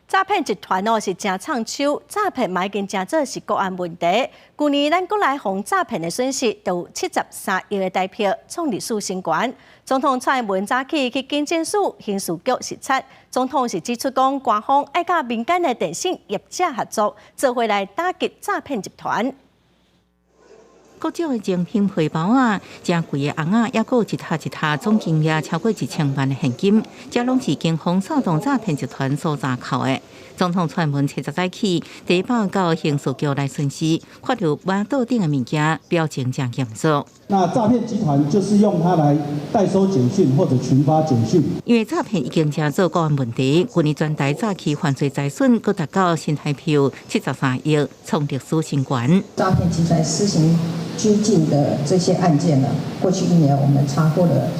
诈骗集团是真抢手，诈骗嘛已经真做是国安问题。去年咱国内防诈骗的损失都有73亿的台币，创历史新高。总统蔡英文早起去警政署刑事局视察，总统是指出讲，官方爱甲民间的电信业者合作，做伙来打击诈骗集团。各种的精品皮包啊，正贵的红啊，也有一沓一沓总金额超过1000万的现金，这拢是警方扫动诈骗集团所查扣的。总统蔡英文7早起第一报到刑事局来巡视，看到挖倒顶的物件，表情真严肃。那诈骗集团就是用它来代收简讯或者群发简讯。因为诈骗已经真做国安问题，去年全台诈欺犯罪财损高达到新台币73亿，创历史新高。诈骗集团施行拘禁的这些案件呢，过去1年我们查获了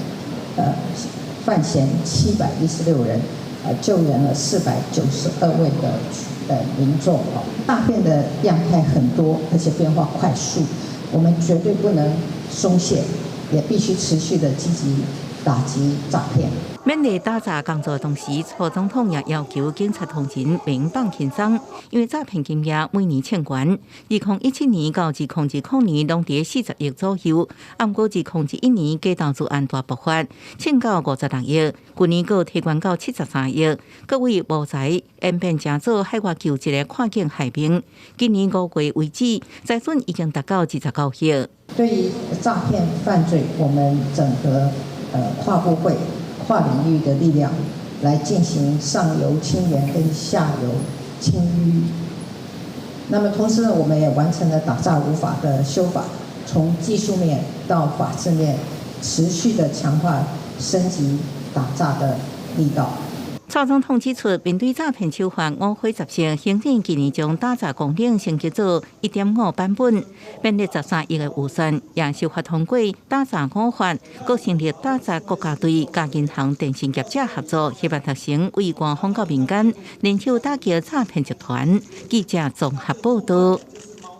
犯嫌716人，救援了492位的民众。诈骗的样态很多，而且变化快速，我们绝对不能松懈，也必须持续的积极打击诈骗。勉励打诈工作的同时，蔡总统也要求警察同仁明放轻松，因为诈骗金额每年千元，2017年到2020年拢伫40亿左右，按过2011年假投资案大爆发，欠到56亿，去年佫提悬到73亿。各位无才演变成做海外救济的跨境海兵，今年5月为止，财损已经达到29亿。对于诈骗犯罪，我们整合跨部会、跨领域的力量来进行上游清源跟下游清淤。那么同时呢，我们也完成了打诈五法的修法，从技术面到法制面，持续的强化升级打诈的力道。蔡总统指出，面对诈骗手法误会10成，行政今年将打诈功能升级做1.5版本，编列13亿的预算，也修法通过打诈5法，各成立打诈国家队，甲银行、电信业者合作，希望达成为官方到民间联手打击诈骗集团。记者综合报道。